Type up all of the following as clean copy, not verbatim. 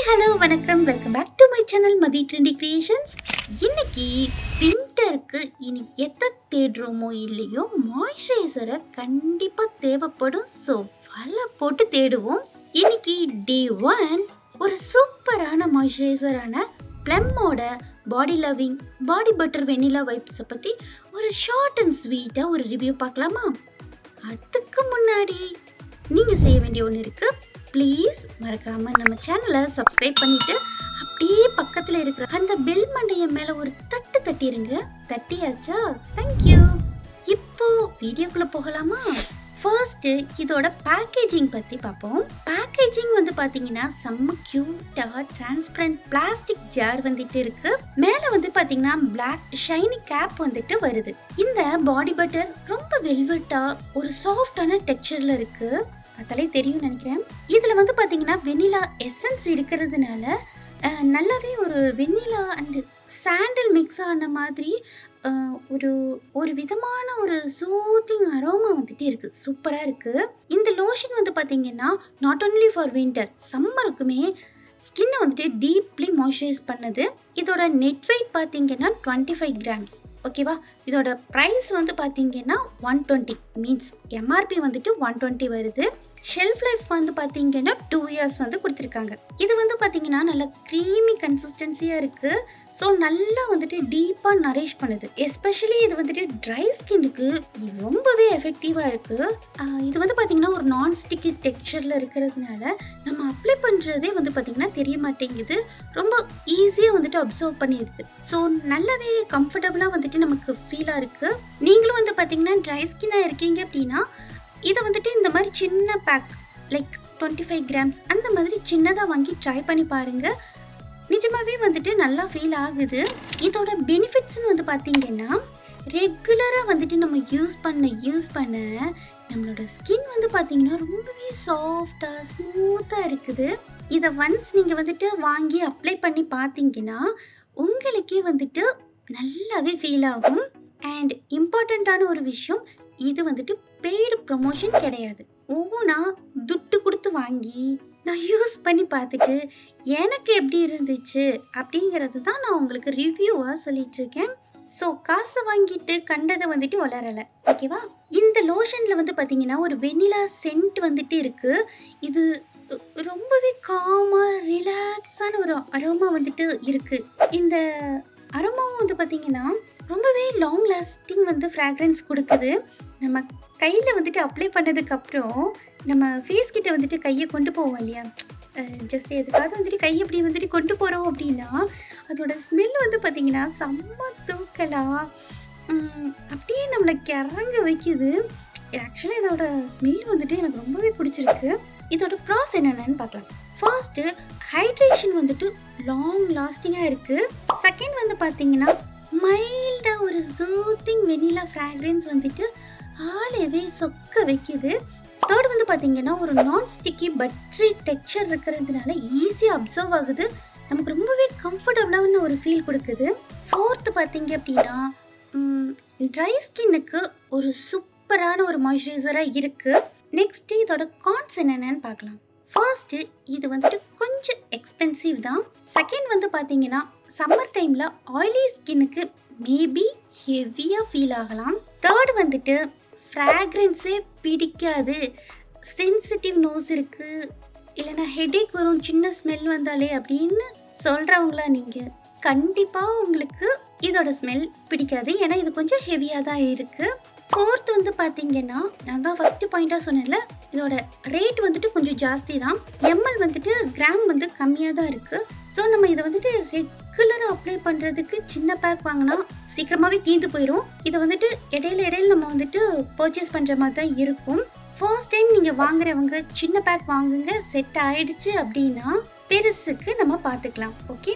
Hello வணக்கம், welcome back to my channel Mathi trendy creations. இன்னைக்கு வின்டருக்கு இனி எதை தேடுறோமோ இல்லையோ மாய்ஸ்சரைசரை கண்டிப்பாக தேவைப்படும். ஸோ வலை போட்டு தேடுவோம். இன்னைக்கு டே 1 ஒரு சூப்பரான மாய்ஸ்சரைசரான ப்ளம்மோட பாடி லவ்விங் பாடி பட்டர் வெனிலா வைப்ஸை பற்றி ஒரு ஷார்ட் அண்ட் ஸ்வீட்டாக ஒரு ரிவ்யூ பார்க்கலாமா? அதுக்கு முன்னாடி நீங்கள் செய்ய வேண்டிய ஒன்று இருக்குது. ப்ளீஸ் மறக்காமல் நம்ம சேனலை சப்ஸ்கிரைப் பண்ணிவிட்டு அப்படியே பக்கத்தில் இருக்கிற அந்த பெல் மண்டைய மேலே ஒரு தட்டு தட்டிடுங்க. தட்டியாச்சா? தேங்க்யூ. இப்போ வீடியோக்குள்ளே போகலாமா? ஃபர்ஸ்ட்டு இதோட பேக்கேஜிங் பற்றி பார்ப்போம். பேக்கேஜிங் வந்து பார்த்தீங்கன்னா செம்ம க்யூட்டாக டிரான்ஸ்பரண்ட் பிளாஸ்டிக் ஜார் வந்துட்டு இருக்கு. மேலே வந்து பார்த்தீங்கன்னா பிளாக் ஷைனி கேப் வந்துட்டு வருது. இந்த பாடி பட்டர் ரொம்ப வெல்வெட்டாக ஒரு சாஃப்டான டெக்ஸ்சரில் இருக்கு. அதாலே தெரியும் நினைக்கிறேன். இதில் வந்து பார்த்தீங்கன்னா வெனிலா எசன்ஸ் இருக்கிறதுனால நல்லாவே ஒரு வெனிலா அண்டு சாண்டல் மிக்ஸ் ஆன மாதிரி ஒரு ஒரு விதமான ஒரு சூத்திங் அரோமா வந்துட்டு இருக்குது. சூப்பராக இருக்குது. இந்த லோஷன் வந்து பார்த்தீங்கன்னா நாட் ஒன்லி ஃபார் வின்டர், சம்மருக்குமே ஸ்கின்னை வந்துட்டு டீப்லி மாய்ஸ்சரைஸ் பண்ணுது. இதோட நெட் வெயிட் பார்த்தீங்கன்னா 25 கிராம்ஸ். ஓகேவா? இதோட ப்ரைஸ் வந்து பார்த்தீங்கன்னா 120, மீன்ஸ் எம்ஆர்பி வந்துட்டு 120 வருது. ஷெல்ஃப் லைஃப் வந்து பார்த்தீங்கன்னா 2 இயர்ஸ் வந்து கொடுத்துருக்காங்க. இது வந்து பார்த்தீங்கன்னா நல்லா க்ரீமி கன்சிஸ்டன்சியாக இருக்குது. ஸோ நல்லா வந்துட்டு டீப்பாக நரிஷ் பண்ணுது. எஸ்பெஷலி இது வந்துட்டு ட்ரை ஸ்கின்னுக்கு ரொம்பவே எஃபெக்டிவாக இருக்குது. இது வந்து பார்த்தீங்கன்னா ஒரு நான் ஸ்டிக்கி டெக்ஸ்சரில் இருக்கிறதுனால நம்ம அப்ளை பண்ணுறதே வந்து பார்த்தீங்கன்னா தெரிய மாட்டேங்குது. ரொம்ப ஈஸியாக வந்துட்டு அப்சர்வ் பண்ணிடுது. ஸோ நல்லாவே கம்ஃபர்டபுளாக வந்துட்டு நமக்கு ஃபீலாக இருக்குது. நீங்களும் வந்து பார்த்தீங்கன்னா ட்ரை ஸ்கின்னாக இருக்கீங்க அப்படின்னா இதை வந்துட்டு இந்த மாதிரி சின்ன பேக் லைக் 25 கிராம்ஸ் அந்த மாதிரி சின்னதாக வாங்கி ட்ரை பண்ணி பாருங்கள். நிஜமாகவே வந்துட்டு நல்லா ஃபீல் ஆகுது. இதோட பெனிஃபிட்ஸ்னு வந்து பார்த்தீங்கன்னா ரெகுலராக வந்துட்டு நம்ம யூஸ் பண்ண நம்மளோட ஸ்கின் வந்து பார்த்தீங்கன்னா ரொம்பவே சாஃப்டாக ஸ்மூத்தாக இருக்குது. இதை ஒன்ஸ் நீங்கள் வந்துட்டு வாங்கி அப்ளை பண்ணி பார்த்தீங்கன்னா உங்களுக்கே வந்துட்டு நல்லாவே ஃபீல் ஆகும். அண்ட் இம்பார்ட்டண்ட்டான ஒரு விஷயம், இது வந்துட்டு பெய்டு ப்ரொமோஷன் கிடையாது. ஒவ்வொன்றா துட்டு கொடுத்து வாங்கி நான் யூஸ் பண்ணி பார்த்துட்டு எனக்கு எப்படி இருந்துச்சு அப்படிங்கிறது தான் நான் உங்களுக்கு ரிவ்யூவாக சொல்லிகிட்ருக்கேன். ஸோ காசை வாங்கிட்டு கண்டதை வந்துட்டு வளரலை. ஓகேவா? இந்த லோஷனில் வந்து பார்த்தீங்கன்னா ஒரு வெனிலா சென்ட் வந்துட்டு இருக்குது. இது ரொம்பவே காமாக ரிலாக்ஸான ஒரு அரோமா வந்துட்டு இருக்குது. இந்த அரோமாவும் வந்து பார்த்தீங்கன்னா ரொம்பவே லாங் லாஸ்டிங் வந்து ஃப்ராக்ரன்ஸ் கொடுக்குது. நம்ம கையில் வந்துட்டு அப்ளை பண்ணதுக்கப்புறம் நம்ம ஃபேஸ் கிட்ட வந்துட்டு கையை கொண்டு போவோம் இல்லையா, ஜஸ்ட் எதுக்காவது வந்துட்டு கையை அப்படி வந்துட்டு கொண்டு போகிறோம் அப்படின்னா அதோட ஸ்மெல் வந்து பார்த்திங்கன்னா செம்ம தூக்கலாக அப்படியே நம்மளை கிறங்க வைக்குது. ஆக்சுவலாக இதோட ஸ்மெல் வந்துட்டு எனக்கு ரொம்பவே பிடிச்சிருக்கு. இதோட ப்ராஸ் என்னென்னு பார்க்கலாம். ஃபர்ஸ்ட்டு ஹைட்ரேஷன் வந்துட்டு லாங் லாஸ்டிங்காக இருக்குது. செகண்ட் வந்து பார்த்திங்கன்னா மைல்டாக ஒரு சூத்திங் வெனிலா ஃப்ராக்ரன்ஸ் வந்துட்டு ஆளவே சொக்க வைக்குது. தேர்ட் வந்து பார்த்தீங்கன்னா ஒரு நான் ஸ்டிக்கி பட்டரி டெக்ஸ்சர் இருக்கிறதுனால ஈஸியாக அப்சர்வ் ஆகுது. நமக்கு ரொம்பவே கம்ஃபர்டபுளான ஒரு ஃபீல் கொடுக்குது. ஃபோர்த்து பார்த்தீங்க அப்படின்னா ட்ரை ஸ்கின்னுக்கு ஒரு சூப்பரான ஒரு மாய்ஸ்சரைசராக இருக்குது. நெக்ஸ்ட்டு இதோட கான்ஸ் என்னென்னு பார்க்கலாம். ஃபர்ஸ்ட்டு இது வந்துட்டு கொஞ்சம் எக்ஸ்பென்சிவ் தான். செகண்ட் வந்து பார்த்தீங்கன்னா சம்மர் டைமில் ஆயிலி ஸ்கின்னுக்கு மேபி ஹெவியாக ஃபீல் ஆகலாம். தேர்ட் வந்துட்டு ஃப்ராக்ரன்ஸே பிடிக்காது, சென்சிட்டிவ் நோஸ் இருக்குது, இல்லைனா ஹெடேக் வரும் சின்ன ஸ்மெல் வந்தாலே அப்படின்னு சொல்கிறவங்களா நீங்கள், கண்டிப்பாக உங்களுக்கு இதோட ஸ்மெல் பிடிக்காது. ஏன்னா இது கொஞ்சம் ஹெவியாக தான் இருக்குது. ஃபோர்த் வந்து பார்த்தீங்கன்னா நான் தான் ஃபஸ்ட்டு பாயிண்ட்டாக சொன்னேன்ல, இதோட ரேட் வந்துட்டு கொஞ்சம் ஜாஸ்தி தான். எம்எல் வந்துட்டு கிராம் வந்து கம்மியாக தான் இருக்குது. ஸோ நம்ம இதை வந்துட்டு ரெகுலராக அப்ளை பண்ணுறதுக்கு சின்ன பேக் வாங்கினா சீக்கிரமாகவே தீர்ந்து போயிடும். இதை வந்துட்டு இடையில நம்ம வந்துட்டு பர்ச்சேஸ் பண்ணுற மாதிரி தான் இருக்கும். ஃபர்ஸ்ட் டைம் நீங்கள் வாங்குறவங்க சின்ன பேக் வாங்குங்க. செட் ஆயிடுச்சு அப்படின்னா பெருசுக்கு நம்ம பார்த்துக்கலாம். ஓகே,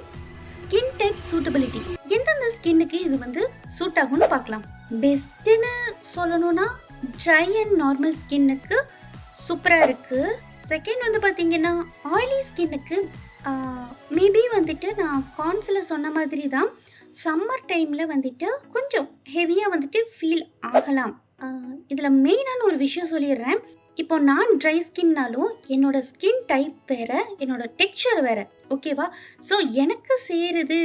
ஸ்கின் டைப் சூட்டபிலிட்டி, எந்தெந்த ஸ்கின்னுக்கு இது வந்து சூட் ஆகும்னு பார்க்கலாம். பெஸ்ட்டுன்னு சொல்லணும்னா ட்ரை அண்ட் நார்மல் ஸ்கின்னுக்கு சூப்பராக இருக்குது. செகண்ட் வந்து பார்த்தீங்கன்னா ஆயிலி ஸ்கின்னுக்கு மேபி வந்துட்டு நான் கான்ஸில் சொன்ன மாதிரி தான் சம்மர் டைமில் வந்துட்டு கொஞ்சம் ஹெவியாக வந்துட்டு ஃபீல் ஆகலாம். இதில் மெயினான ஒரு விஷயம் சொல்லிடுறேன். இப்போ நான் ட்ரை ஸ்கின்னாலும் என்னோட ஸ்கின் டைப் வேற, என்னோட டெக்ஸ்சர் வேற. ஓகேவா? ஸோ எனக்கு சேருது.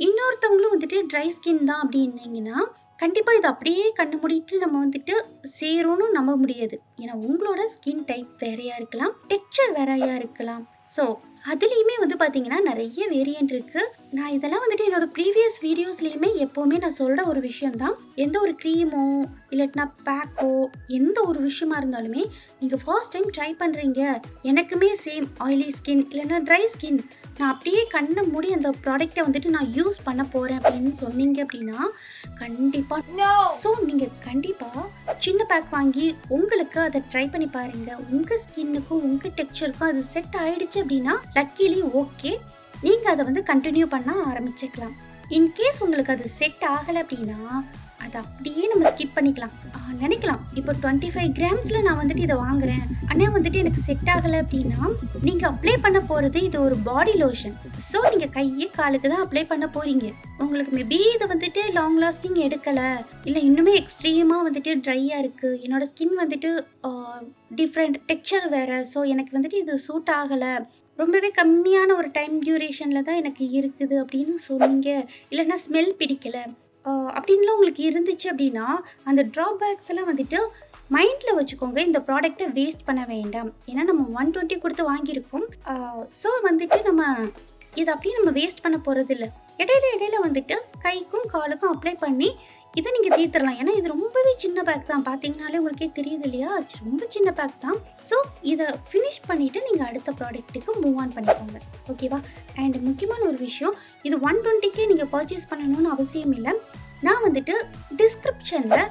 இன்னொருத்தவங்களும் வந்துட்டு ட்ரை ஸ்கின் தான் அப்படின்னீங்கன்னா, கண்டிப்பா இத அப்படியே கண்ண மூடிட்டு நம்ம வந்துட்டு சேரும்னு நம்ப முடியாது. ஏன்னா உங்களோட ஸ்கின் டைப் வேறையா இருக்கலாம். டெக்ஸ்சர் வேறையா இருக்கலாம். ஸோ அதுலயுமே வந்து பார்த்தீங்கன்னா, நெறைய வேரியன்ட் இருக்கு. நான் இதெல்லாம் வந்துட்டு என்னோட ப்ரீவியஸ் வீடியோஸ்லயுமே எப்பவுமே நான் சொல்ற ஒரு விஷயம் தான். எந்த ஒரு கிரீமோ, இல்லாட்டினா பேக்கோ, எந்த ஒரு விஷயமா இருந்தாலுமே, நீங்க ஃபர்ஸ்ட் டைம் ட்ரை பண்றீங்க. எனக்குமே சேம் ஆயிலி ஸ்கின் இல்லைன்னா ட்ரை ஸ்கின். நான் அப்படியே கண்ண மூடி அந்த ப்ராடக்ட்ட வந்துட்டு நான் யூஸ் பண்ண போறேன் அப்படின்னு சொன்னீங்க அப்படின்னா, கண்டிப்பா ஸோ நீங்க கண்டிப்பா சின்ன பேக் வாங்கி உங்களுக்கு அத ட்ரை பண்ணி பாருங்க. உங்க ஸ்கின்னுக்கும், உங்க டெக்ஸ்சருக்கும் அது செட் ஆயிடுச்சு அப்படின்னா, லக்கிலி ஓகே. நீங்க அத வந்து கன்டின்யூ பண்ண ஆரம்பிச்சுக்கலாம். இன்கேஸ் உங்களுக்கு அது செட் ஆகல அப்படின்னா, அத அப்படியே நம்ம ஸ்கிப் பண்ணிக்கலாம். நினைக்கலாம், இப்போ 25 கிராம்ஸ்ல நான் வந்துட்டு இத வாங்குறேன். ஆனா வந்துட்டு எனக்கு செட் ஆகல அப்படின்னா, நீங்க அப்ளை பண்ண போறது இது ஒரு பாடி லோஷன். ஸோ நீங்க கையு, காலுக்கு தான் அப்ளை பண்ண போறீங்க. உங்களுக்கு மேபி இது வந்துட்டு லாங் லாஸ்டிங் எடுக்கல, இல்ல இன்னுமே எக்ஸ்ட்ரீமா வந்துட்டு ட்ரையா இருக்கு. என்னோட ஸ்கின் வந்துட்டு டிஃப்ரெண்ட் டெக்ஸ்சர் வேற. ஸோ எனக்கு வந்துட்டு இது சூட் ஆகல. ரொம்பவே கம்மியான ஒரு டைம் டியூரேஷன்ல தான் எனக்கு இருக்குது அப்படின்னு சொன்னீங்க. இல்லைன்னா ஸ்மெல் பிடிக்கல. அப்படின்லாம் உங்களுக்கு இருந்துச்சு அப்படின்னா, அந்த ட்ராபேக்ஸ் எல்லாம் வந்துட்டு மைண்டில் வச்சுக்கோங்க. இந்த ப்ராடக்ட்டை வேஸ்ட் பண்ண வேண்டாம். ஏன்னா நம்ம 120 கொடுத்து வாங்கியிருக்கோம். ஸோ வந்துட்டு நம்ம இதை அப்படியே நம்ம வேஸ்ட் பண்ண போகிறது இல்லை. இடையில வந்துட்டு கைக்கும் காலுக்கும் அப்ளை பண்ணி இதை நீங்கள் தீர்த்துடலாம். ஏன்னா இது ரொம்பவே சின்ன பேக் தான். பார்த்தீங்கனாலே உங்களுக்கே தெரியுது இல்லையா? ரொம்ப சின்ன பேக் தான். ஸோ இதை ஃபினிஷ் பண்ணிவிட்டு நீங்கள் அடுத்த ப்ராடக்ட்டுக்கு மூவ் ஆன் பண்ணிக்கோங்க. ஓகேவா? அண்ட் முக்கியமான ஒரு விஷயம், இது 120க்கே நீங்கள் பர்ச்சேஸ் பண்ணணும்னு அவசியம் இல்லை. நான் வந்துட்டு டிஸ்கிரிப்ஷனில்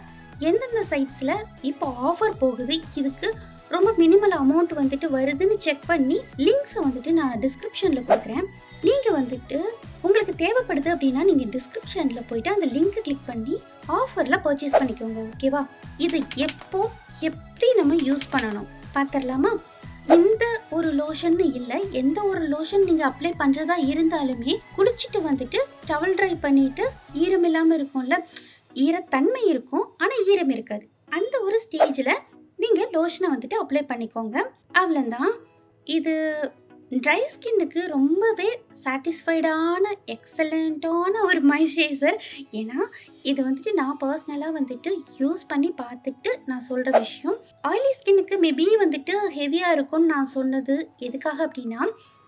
எந்தெந்த சைட்ஸில் இப்போ ஆஃபர் போகுது, இதுக்கு ரொம்ப மினிமல் அமௌண்ட் வந்துட்டு வருதுன்னு செக் பண்ணி லிங்க்ஸை வந்துட்டு நான் டிஸ்கிரிப்ஷனில் கொடுக்குறேன். நீங்கள் வந்துட்டு உங்களுக்கு தேவைப்படுது அப்படின்னா நீங்கள் டிஸ்கிரிப்ஷனில் போயிட்டு அந்த லிங்க்கை கிளிக் பண்ணி ஆஃபரில் பர்ச்சேஸ் பண்ணிக்கோங்க. ஓகேவா? இதை எப்படி நம்ம யூஸ் பண்ணணும் பார்த்துடலாமா? இந்த ஒரு லோஷன்னு இல்லை, எந்த ஒரு லோஷன் நீங்கள் அப்ளை பண்ணுறதா இருந்தாலுமே குளிச்சுட்டு வந்துட்டு டவல் ட்ரை பண்ணிவிட்டு ஈரம் இல்லாமல் இருக்கும்ல, ஈரத்தன்மை இருக்கும் ஆனால் ஈரம் இருக்காது. அந்த ஒரு ஸ்டேஜில் நீங்கள் லோஷனை வந்துட்டு அப்ளை பண்ணிக்கோங்க. அவ்வளோதான். இது ட்ரை ஸ்கின்னுக்கு ரொம்பவே சாட்டிஸ்ஃபைடான எக்ஸலண்ட்டான ஒரு மாய்ஸ்சரைசர். ஏன்னா இது வந்துட்டு நான் பர்சனலாக வந்துட்டு யூஸ் பண்ணி பார்த்துட்டு நான் சொல்கிற விஷயம். ஆயிலி ஸ்கின்னுக்கு மேபி வந்துட்டு ஹெவியாக இருக்கும்னு நான் சொன்னது எதுக்காக அப்படின்னா,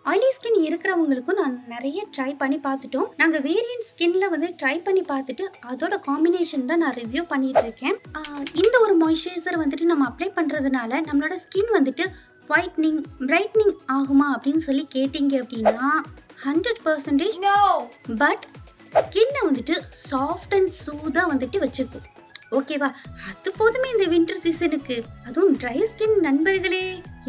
ஆயிலி ஸ்கின் இருக்கிறவங்களுக்கும் நான் நிறைய ட்ரை பண்ணி பார்த்துட்டோம். நாங்கள் வேரியன்ட் ஸ்கின்ல வந்து ட்ரை பண்ணி பார்த்துட்டு அதோட காம்பினேஷன் தான் நான் ரிவ்யூ பண்ணிட்டு இருக்கேன். இந்த ஒரு மாய்ஸ்சரைசர் வந்துட்டு நம்ம அப்ளை பண்ணுறதுனால நம்மளோட ஸ்கின் வந்துட்டு ஒயிட்னிங், பிரைட்னிங் ஆகுமா அப்படின்னு சொல்லி கேட்டிங்க அப்படின்னா 100% நோ. பட் ஸ்கின்னை வந்துட்டு சாஃப்ட் அண்ட் சூதாக வந்துட்டு வச்சுக்கும். ஓகேவா? அது போதுமே இந்த வின்டர் சீசனுக்கு. அதுவும் ட்ரை ஸ்கின் நண்பர்களே,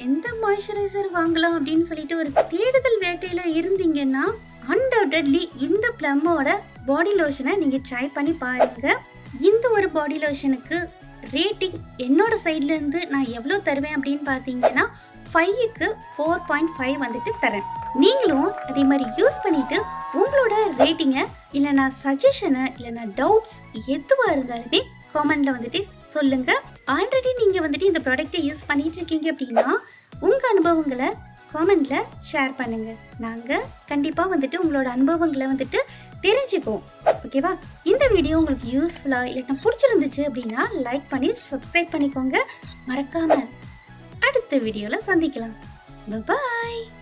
எந்த மாய்ஸ்சரைசர் வாங்கலாம் அப்படின்னு சொல்லிட்டு ஒரு தேடுதல் வேட்டையில் இருந்தீங்கன்னா அன்டவுட்லி இந்த ப்ளம்மோட பாடி லோஷனை நீங்கள் ட்ரை பண்ணி பாருங்க. இந்த ஒரு பாடி லோஷனுக்கு ரேட்டிங் என்னோட சைட்லேருந்து நான் எவ்வளோ தருவேன் அப்படின்னு பார்த்தீங்கன்னா 5க்கு 4.5 வந்துட்டு தரேன். நீங்களும் அதே மாதிரி யூஸ் பண்ணிவிட்டு உங்களோட ரேட்டிங்கை இல்லைனா சஜஷனை இல்லைனா டவுட்ஸ் எதுவாக இருந்தாலுமே காமெண்டில் வந்துட்டு சொல்லுங்கள். ஆல்ரெடி நீங்கள் வந்துட்டு இந்த ப்ராடக்ட்டை யூஸ் பண்ணிட்டு இருக்கீங்க அப்படின்னா உங்கள் அனுபவங்களை காமெண்டில் ஷேர் பண்ணுங்கள். நாங்கள் கண்டிப்பாக வந்துட்டு உங்களோட அனுபவங்களை வந்துட்டு தெரிஞ்சுக்குவோம். ஓகேவா? இந்த வீடியோ உங்களுக்கு யூஸ்ஃபுல்லாக இல்லைன்னா பிடிச்சிருந்துச்சு அப்படின்னா லைக் பண்ணி சப்ஸ்கிரைப் பண்ணிக்கோங்க. மறக்காமல் அடுத்த வீடியோவில் சந்திக்கலாம். பாய்.